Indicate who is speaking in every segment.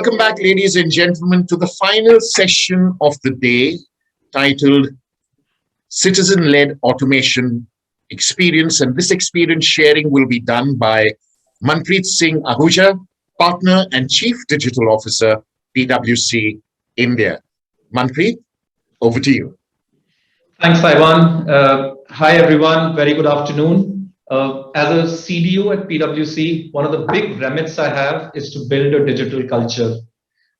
Speaker 1: Welcome back, ladies and gentlemen, to the final session of the day titled Citizen Led Automation Experience. And this experience sharing will be done by Manpreet Singh Ahuja, Partner and Chief Digital Officer, PwC India. Manpreet, over to you.
Speaker 2: Thanks, Ivan. Hi, everyone. Very good afternoon. As a CDO at PwC, one of the big remits I have is to build a digital culture,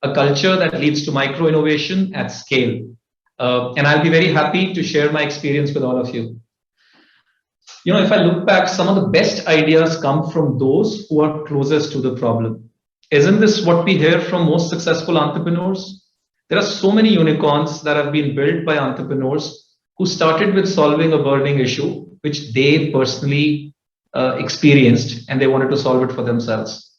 Speaker 2: a culture that leads to micro innovation at scale. And I'll be very happy to share my experience with all of you. You know, if I look back, some of the best ideas come from those who are closest to the problem. Isn't this what we hear from most successful entrepreneurs? There are so many unicorns that have been built by entrepreneurs who started with solving a burning issue, which they personally experienced, and they wanted to solve it for themselves.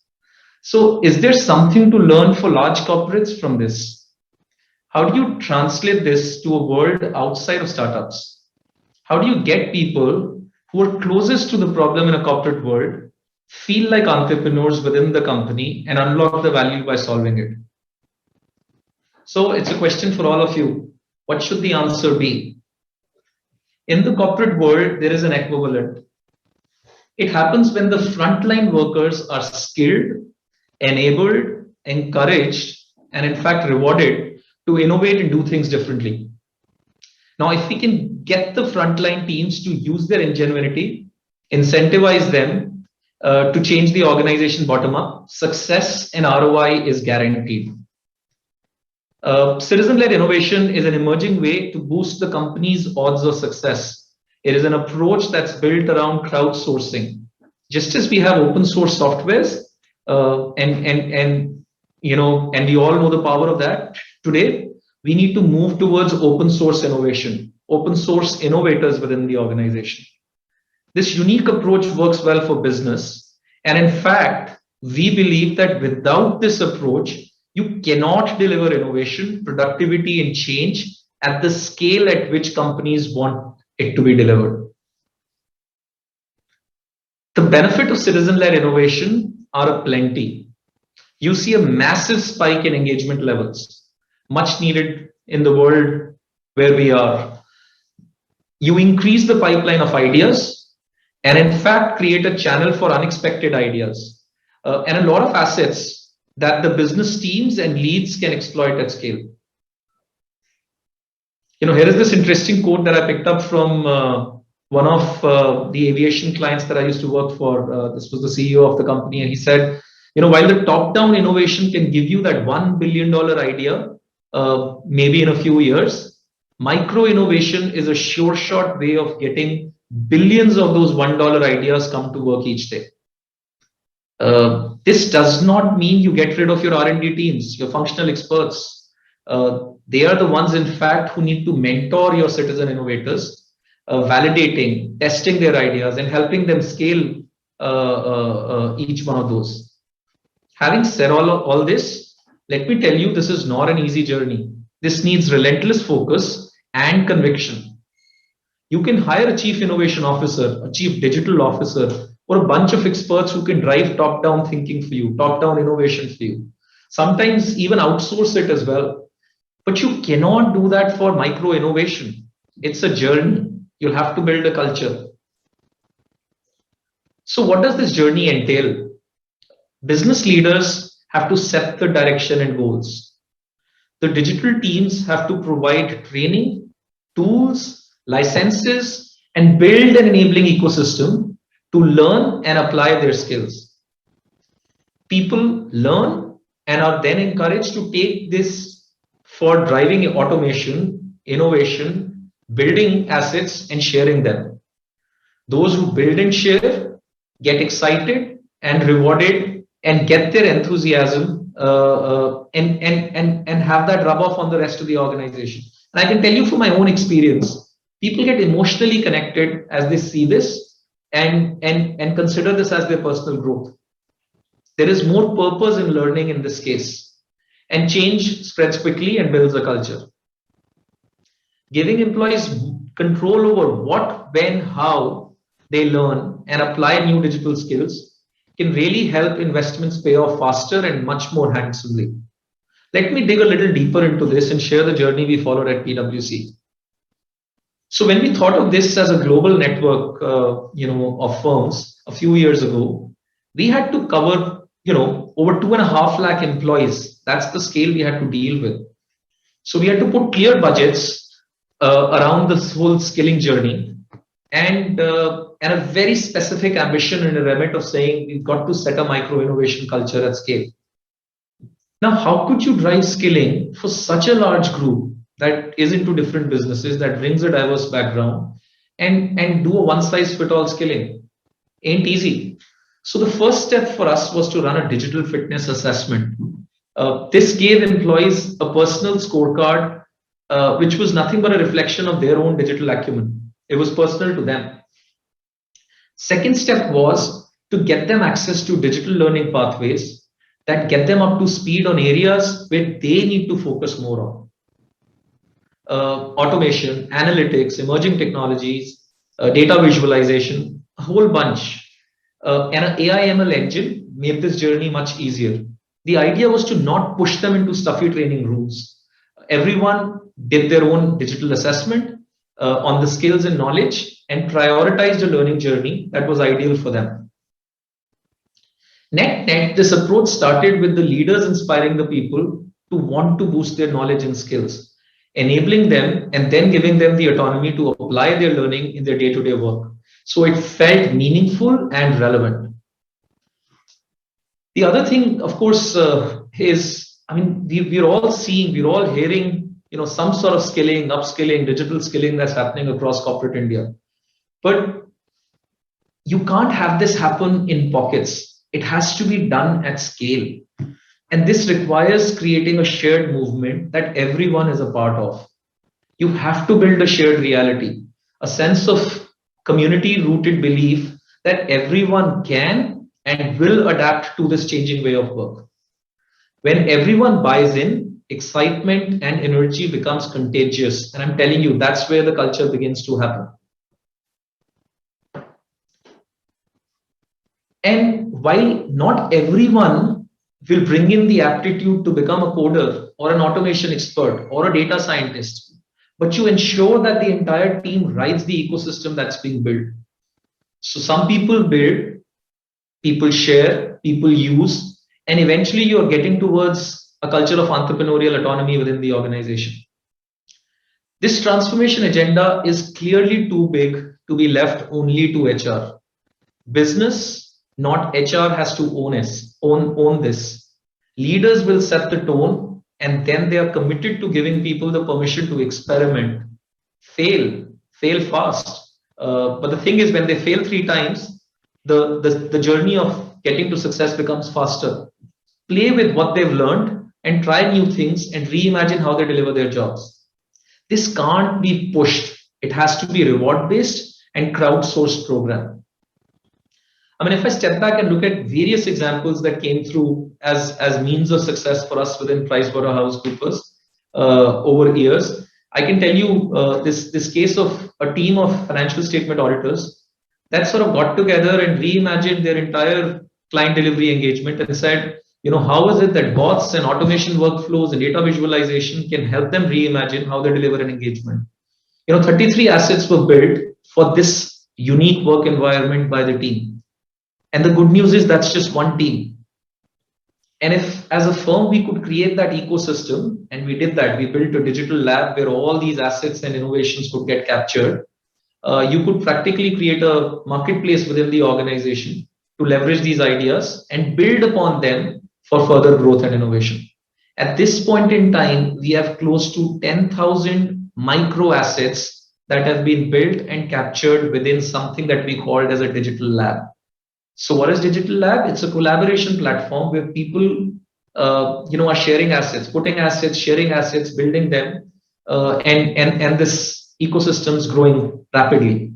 Speaker 2: So is there something to learn for large corporates from this? How do you translate this to a world outside of startups? How do you get people who are closest to the problem in a corporate world feel like entrepreneurs within the company and unlock the value by solving it? So it's a question for all of you. What should the answer be? In the corporate world, there is an equivalent. It happens when the frontline workers are skilled, enabled, encouraged, and in fact rewarded to innovate and do things differently. Now, if we can get the frontline teams to use their ingenuity, incentivize them to change the organization bottom up, success and ROI is guaranteed. Citizen-led innovation is an emerging way to boost the company's odds of success. It is an approach that's built around crowdsourcing. Just as we have open source softwares, and we all know the power of that today, we need to move towards open source innovation, open source innovators within the organization. This unique approach works well for business. And in fact, we believe that without this approach, you cannot deliver innovation, productivity, and change at the scale at which companies want it to be delivered. The benefit of citizen-led innovation are aplenty. You see a massive spike in engagement levels, much needed in the world where we are. You increase the pipeline of ideas and in fact create a channel for unexpected ideas and a lot of assets that the business teams and leads can exploit at scale. You know, here is this interesting quote that I picked up from one of the aviation clients that I used to work for. This was the CEO of the company, and he said, you know, while the top-down innovation can give you that $1 billion idea, maybe in a few years, micro innovation is a sure shot way of getting billions of those $1 ideas come to work each day. This does not mean you get rid of your R&D teams, your functional experts. They are the ones, in fact, who need to mentor your citizen innovators, validating, testing their ideas, and helping them scale each one of those. Having said all this, let me tell you, this is not an easy journey. This needs relentless focus and conviction. You can hire a chief innovation officer, a chief digital officer, or a bunch of experts who can drive top-down thinking for you, top-down innovation for you. Sometimes even outsource it as well. But you cannot do that for micro innovation. It's a journey. You'll have to build a culture. So what does this journey entail? Business leaders have to set the direction and goals. The digital teams have to provide training, tools, licenses, and build an enabling ecosystem to learn and apply their skills. People learn and are then encouraged to take this for driving automation, innovation, building assets, and sharing them. Those who build and share get excited and rewarded and get their enthusiasm and have that rub off on the rest of the organization. And I can tell you from my own experience, people get emotionally connected as they see this and consider this as their personal growth. There is more purpose in learning in this case, and change spreads quickly and builds a culture. Giving employees control over what, when, how they learn and apply new digital skills can really help investments pay off faster and much more handsomely. Let me dig a little deeper into this and share the journey we followed at PwC. So when we thought of this as a global network, of firms a few years ago, we had to cover, over 2.5 lakh employees. That's the scale we had to deal with. So we had to put clear budgets around this whole skilling journey, and a very specific ambition and a remit of saying we've got to set a micro innovation culture at scale. Now, how could you drive skilling for such a large group that is into different businesses, that brings a diverse background, and do a one size fit all skilling? Ain't easy. So the first step for us was to run a digital fitness assessment. This gave employees a personal scorecard, which was nothing but a reflection of their own digital acumen. It was personal to them. Second step was to get them access to digital learning pathways that get them up to speed on areas where they need to focus more on. Automation, analytics, emerging technologies, data visualization, a whole bunch. And an AI ML engine made this journey much easier. The idea was to not push them into stuffy training rooms. Everyone did their own digital assessment on the skills and knowledge and prioritized a learning journey that was ideal for them. Net, this approach started with the leaders inspiring the people to want to boost their knowledge and skills, enabling them and then giving them the autonomy to apply their learning in their day-to-day work. So it felt meaningful and relevant. The other thing, of course, is, we're all hearing, some sort of skilling, upskilling, digital skilling that's happening across corporate India. But you can't have this happen in pockets. It has to be done at scale. And this requires creating a shared movement that everyone is a part of. You have to build a shared reality, a sense of community-rooted belief that everyone can and will adapt to this changing way of work. When everyone buys in, excitement and energy becomes contagious. And I'm telling you, that's where the culture begins to happen. And while not everyone will bring in the aptitude to become a coder or an automation expert or a data scientist, but you ensure that the entire team rides the ecosystem that's being built. So some people build, people share, people use, and eventually you're getting towards a culture of entrepreneurial autonomy within the organization. This transformation agenda is clearly too big to be left only to HR. Business, not HR, has to own this. Leaders will set the tone, and then they are committed to giving people the permission to experiment, fail fast. But the thing is, when they fail 3 times, the journey of getting to success becomes faster. Play with what they've learned and try new things and reimagine how they deliver their jobs. This can't be pushed. It has to be reward-based and crowdsourced program. If I step back and look at various examples that came through as means of success for us within PricewaterhouseCoopers over years, I can tell you this case of a team of financial statement auditors that sort of got together and reimagined their entire client delivery engagement and said, how is it that bots and automation workflows and data visualization can help them reimagine how they deliver an engagement? 33 assets were built for this unique work environment by the team. And the good news is that's just one team. And if as a firm we could create that ecosystem, and we did that, we built a digital lab where all these assets and innovations could get captured, you could practically create a marketplace within the organization to leverage these ideas and build upon them for further growth and innovation. At this point in time, we have close to 10,000 micro assets that have been built and captured within something that we called as a digital lab. So what is Digital Lab? It's a collaboration platform where people, are sharing assets, putting assets, sharing assets, building them, and this ecosystem is growing rapidly.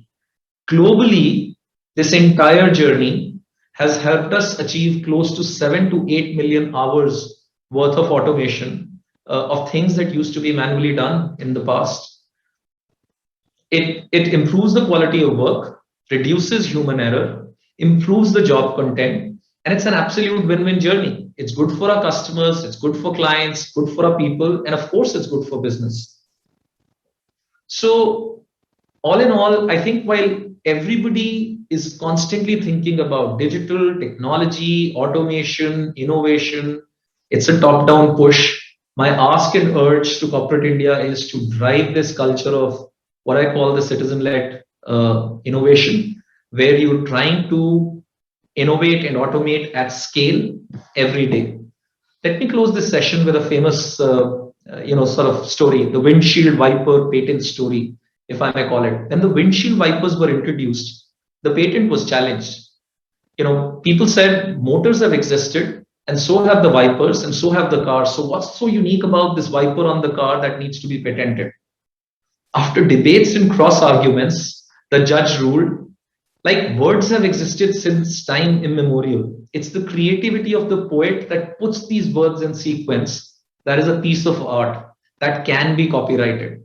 Speaker 2: Globally, this entire journey has helped us achieve close to 7 to 8 million hours worth of automation of things that used to be manually done in the past. It improves the quality of work, reduces human error, improves the job content, and it's an absolute win-win journey. It's good for our customers, it's good for clients, good for our people, and of course, it's good for business. So, all in all, I think while everybody is constantly thinking about digital technology, automation, innovation, it's a top-down push. My ask and urge to corporate India is to drive this culture of what I call the citizen-led innovation, where you're trying to innovate and automate at scale every day. Let me close this session with a famous, sort of story, the windshield wiper patent story, if I may call it. When the windshield wipers were introduced, the patent was challenged. People said motors have existed, and so have the wipers, and so have the cars. So what's so unique about this wiper on the car that needs to be patented? After debates and cross arguments, the judge ruled, like words have existed since time immemorial. It's the creativity of the poet that puts these words in sequence that is a piece of art that can be copyrighted.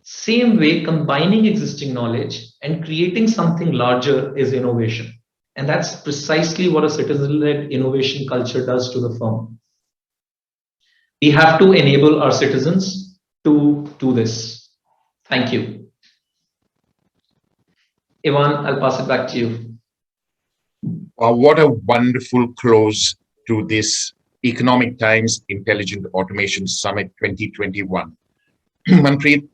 Speaker 2: Same way, combining existing knowledge and creating something larger is innovation. And that's precisely what a citizen-led innovation culture does to the firm. We have to enable our citizens to do this. Thank you. Ivan, I'll pass it back to you.
Speaker 1: What a wonderful close to this Economic Times Intelligent Automation Summit 2021. Manpreet,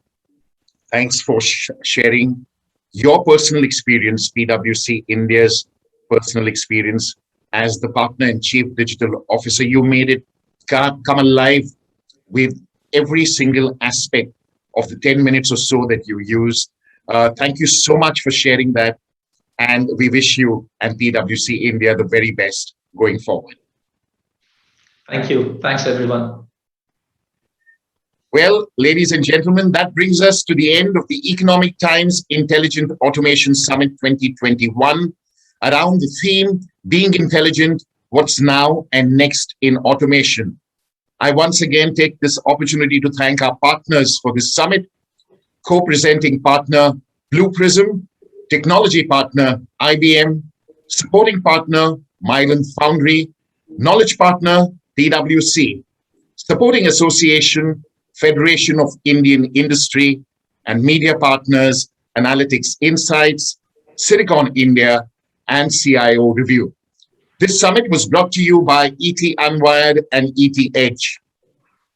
Speaker 1: thanks for sharing your personal experience, PwC India's personal experience as the partner and chief digital officer. You made it come alive with every single aspect of the 10 minutes or so that you used. Thank you so much for sharing that. And we wish you and PwC India the very best going forward.
Speaker 2: Thank you. Thanks, everyone.
Speaker 1: Well, ladies and gentlemen, that brings us to the end of the Economic Times Intelligent Automation Summit 2021 around the theme, Being Intelligent, What's Now and Next in Automation. I once again take this opportunity to thank our partners for this summit, co-presenting partner Blue Prism, technology partner IBM, supporting partner Mylan Foundry, knowledge partner PwC, supporting association Federation of Indian Industry, and media partners Analytics Insights, Silicon India, and CIO Review. This summit was brought to you by ET Unwired and ET Edge.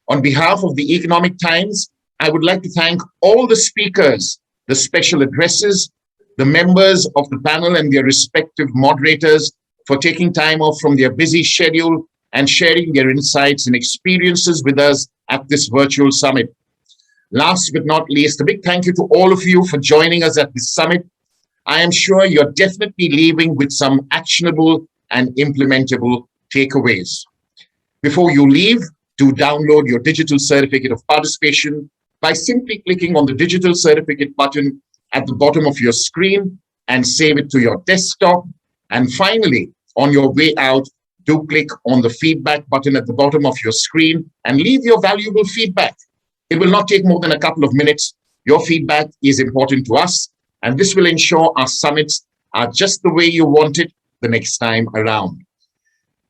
Speaker 1: On behalf of the Economic Times, I would like to thank all the speakers, the special addresses, the members of the panel and their respective moderators for taking time off from their busy schedule and sharing their insights and experiences with us at this virtual summit. Last but not least, a big thank you to all of you for joining us at this summit. I am sure you're definitely leaving with some actionable and implementable takeaways. Before you leave, do download your digital certificate of participation by simply clicking on the digital certificate button at the bottom of your screen and save it to your desktop. And finally, on your way out, do click on the feedback button at the bottom of your screen and leave your valuable feedback. It will not take more than a couple of minutes. Your feedback is important to us, and this will ensure our summits are just the way you want it the next time around.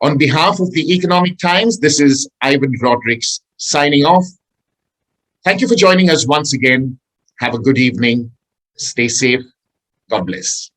Speaker 1: On behalf of the Economic Times, this is Ivan Rodrigues signing off. Thank you for joining us once again. Have a good evening. Stay safe. God bless.